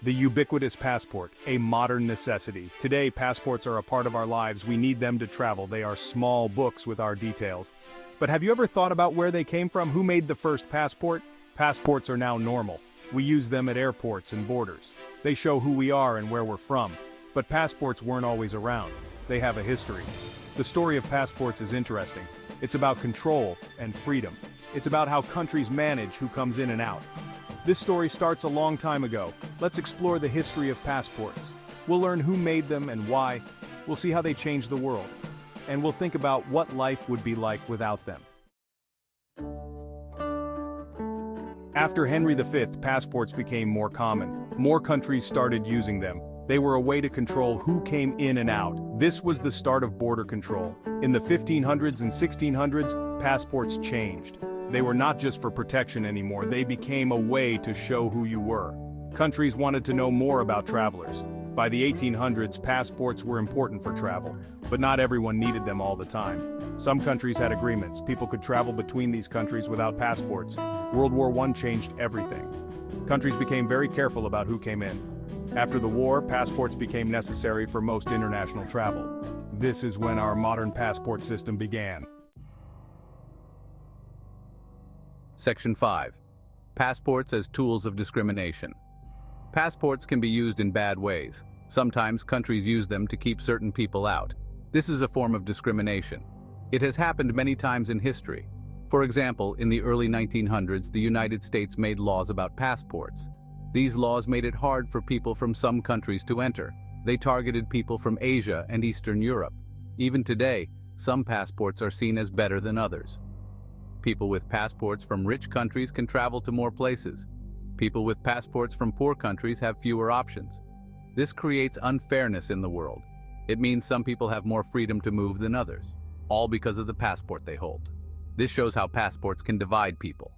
The ubiquitous passport, a modern necessity. Today, passports are a part of our lives. We need them to travel. They are small books with our details. But have you ever thought about where they came from? Who made the first passport? Passports are now normal. We use them at airports and borders. They show who we are and where we're from. But passports weren't always around. They have a history. The story of passports is interesting. It's about control and freedom. It's about how countries manage who comes in and out. This story starts a long time ago. Let's explore the history of passports. We'll learn who made them and why. We'll see how they changed the world. And we'll think about what life would be like without them. After Henry V, passports became more common. More countries started using them. They were a way to control who came in and out. This was the start of border control. In the 1500s and 1600s, passports changed. They were not just for protection anymore, they became a way to show who you were. Countries wanted to know more about travelers. By the 1800s, passports were important for travel, but not everyone needed them all the time. Some countries had agreements. People could travel between these countries without passports. World War I changed everything. Countries became very careful about who came in. After the war, passports became necessary for most international travel. This is when our modern passport system began. Section 5. Passports as tools of discrimination. Passports can be used in bad ways. Sometimes countries use them to keep certain people out. This is a form of discrimination. It has happened many times in history. For example, in the early 1900s, the United States made laws about passports. These laws made it hard for people from some countries to enter. They targeted people from Asia and Eastern Europe. Even today, some passports are seen as better than others. People with passports from rich countries can travel to more places. People with passports from poor countries have fewer options. This creates unfairness in the world. It means some people have more freedom to move than others, all because of the passport they hold. This shows how passports can divide people.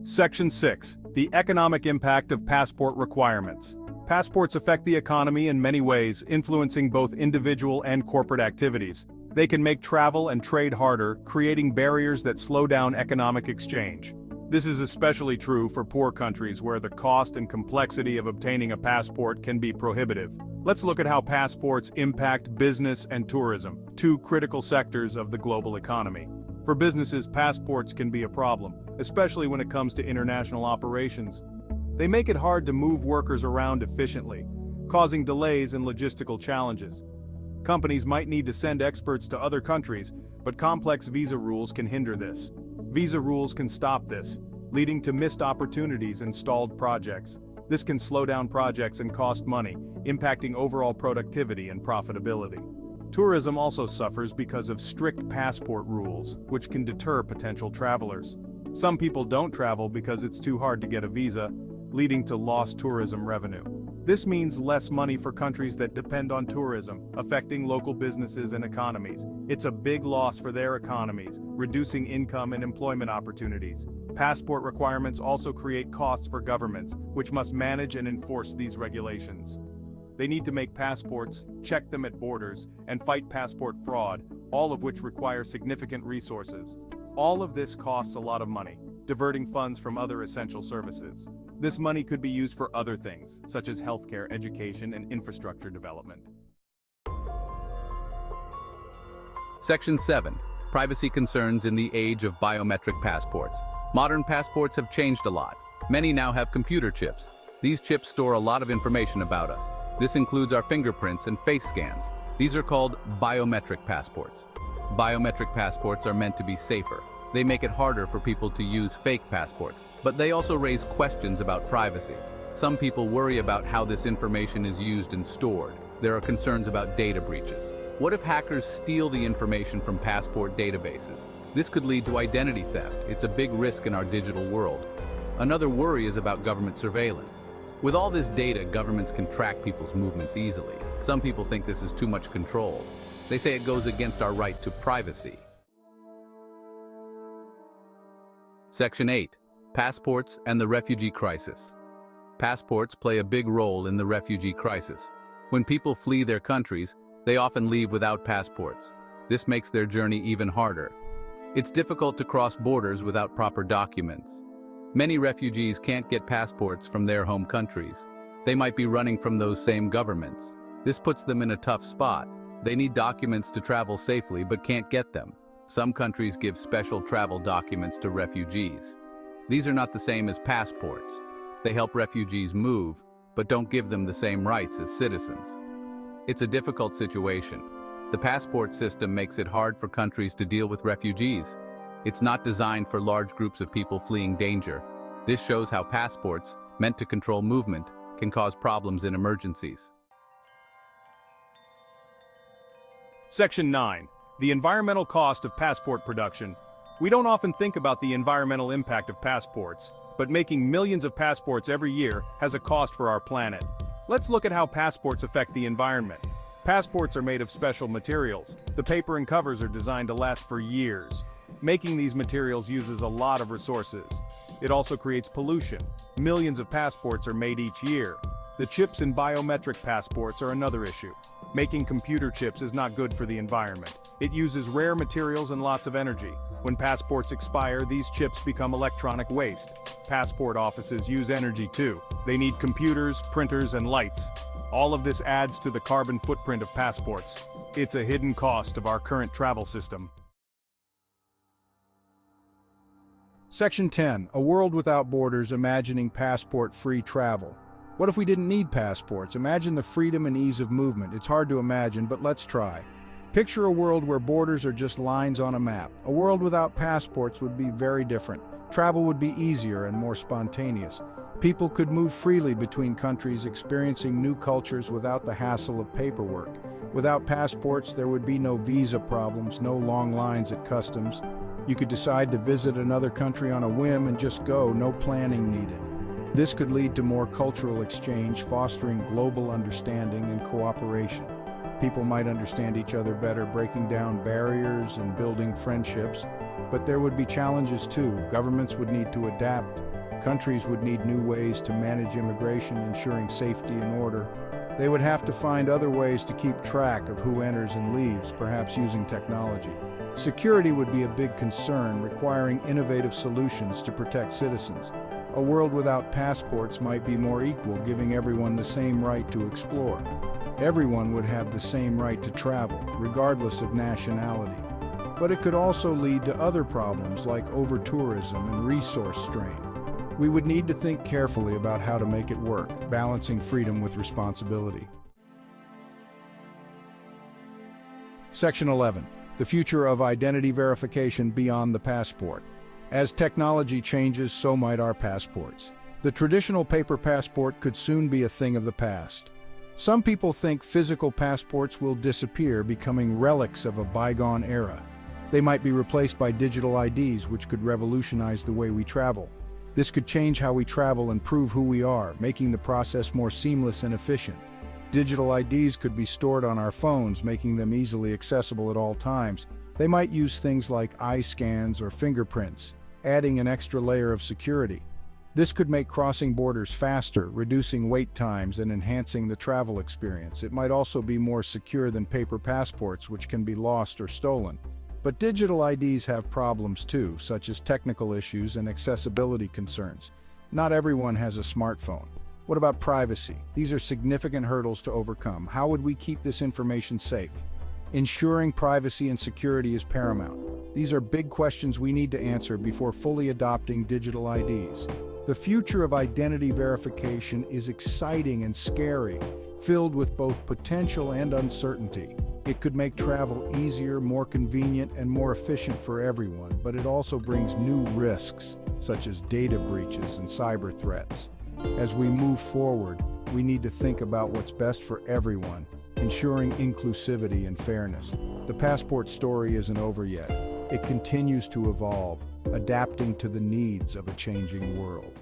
Section 6. The economic impact of passport requirements. Passports affect the economy in many ways, influencing both individual and corporate activities. They can make travel and trade harder, creating barriers that slow down economic exchange. This is especially true for poor countries where the cost and complexity of obtaining a passport can be prohibitive. Let's look at how passports impact business and tourism, two critical sectors of the global economy. For businesses, passports can be a problem, especially when it comes to international operations. They make it hard to move workers around efficiently, causing delays and logistical challenges. Companies might need to send experts to other countries, but complex visa rules can hinder this. Visa rules can stop this, leading to missed opportunities and stalled projects. This can slow down projects and cost money, impacting overall productivity and profitability. Tourism also suffers because of strict passport rules, which can deter potential travelers. Some people don't travel because it's too hard to get a visa, leading to lost tourism revenue. This means less money for countries that depend on tourism, affecting local businesses and economies. It's a big loss for their economies, reducing income and employment opportunities. Passport requirements also create costs for governments, which must manage and enforce these regulations. They need to make passports, check them at borders, and fight passport fraud, all of which require significant resources. All of this costs a lot of money, diverting funds from other essential services. This money could be used for other things, such as healthcare, education, and infrastructure development. Section 7. Privacy concerns in the age of biometric passports. Modern passports have changed a lot. Many now have computer chips. These chips store a lot of information about us. This includes our fingerprints and face scans. These are called biometric passports. Biometric passports are meant to be safer. They make it harder for people to use fake passports, but they also raise questions about privacy. Some people worry about how this information is used and stored. There are concerns about data breaches. What if hackers steal the information from passport databases? This could lead to identity theft. It's a big risk in our digital world. Another worry is about government surveillance. With all this data, governments can track people's movements easily. Some people think this is too much control. They say it goes against our right to privacy. Section 8. Passports and the refugee crisis. Passports play a big role in the refugee crisis. When people flee their countries, they often leave without passports. This makes their journey even harder. It's difficult to cross borders without proper documents. Many refugees can't get passports from their home countries. They might be running from those same governments. This puts them in a tough spot. They need documents to travel safely but can't get them. Some countries give special travel documents to refugees. These are not the same as passports. They help refugees move, but don't give them the same rights as citizens. It's a difficult situation. The passport system makes it hard for countries to deal with refugees. It's not designed for large groups of people fleeing danger. This shows how passports, meant to control movement, can cause problems in emergencies. Section 9. The environmental cost of passport production. We don't often think about the environmental impact of passports, but making millions of passports every year has a cost for our planet. Let's look at how passports affect the environment. Passports are made of special materials. The paper and covers are designed to last for years. Making these materials uses a lot of resources. It also creates pollution. Millions of passports are made each year. The chips in biometric passports are another issue. Making computer chips is not good for the environment. It uses rare materials and lots of energy. When passports expire, these chips become electronic waste. Passport offices use energy too. They need computers, printers, and lights. All of this adds to the carbon footprint of passports. It's a hidden cost of our current travel system. Section 10. A world without borders, imagining passport-free travel. What if we didn't need passports? Imagine the freedom and ease of movement. It's hard to imagine, but let's try. Picture a world where borders are just lines on a map. A world without passports would be very different. Travel would be easier and more spontaneous. People could move freely between countries, experiencing new cultures without the hassle of paperwork. Without passports, there would be no visa problems, no long lines at customs. You could decide to visit another country on a whim and just go, no planning needed. This could lead to more cultural exchange, fostering global understanding and cooperation. People might understand each other better, breaking down barriers and building friendships. But there would be challenges too. Governments would need to adapt. Countries would need new ways to manage immigration, ensuring safety and order. They would have to find other ways to keep track of who enters and leaves, perhaps using technology. Security would be a big concern, requiring innovative solutions to protect citizens. A world without passports might be more equal, giving everyone the same right to explore. Everyone would have the same right to travel, regardless of nationality. But it could also lead to other problems like over-tourism and resource strain. We would need to think carefully about how to make it work, balancing freedom with responsibility. Section 11. The future of identity verification beyond the passport. As technology changes, so might our passports. The traditional paper passport could soon be a thing of the past. Some people think physical passports will disappear, becoming relics of a bygone era. They might be replaced by digital IDs, which could revolutionize the way we travel. This could change how we travel and prove who we are, making the process more seamless and efficient. Digital IDs could be stored on our phones, making them easily accessible at all times. They might use things like eye scans or fingerprints, adding an extra layer of security. This could make crossing borders faster, reducing wait times and enhancing the travel experience. It might also be more secure than paper passports, which can be lost or stolen. But digital IDs have problems too, such as technical issues and accessibility concerns. Not everyone has a smartphone. What about privacy? These are significant hurdles to overcome. How would we keep this information safe? Ensuring privacy and security is paramount. These are big questions we need to answer before fully adopting digital IDs. The future of identity verification is exciting and scary, filled with both potential and uncertainty. It could make travel easier, more convenient, and more efficient for everyone, but it also brings new risks, such as data breaches and cyber threats. As we move forward, we need to think about what's best for everyone, ensuring inclusivity and fairness. The passport story isn't over yet. It continues to evolve, adapting to the needs of a changing world.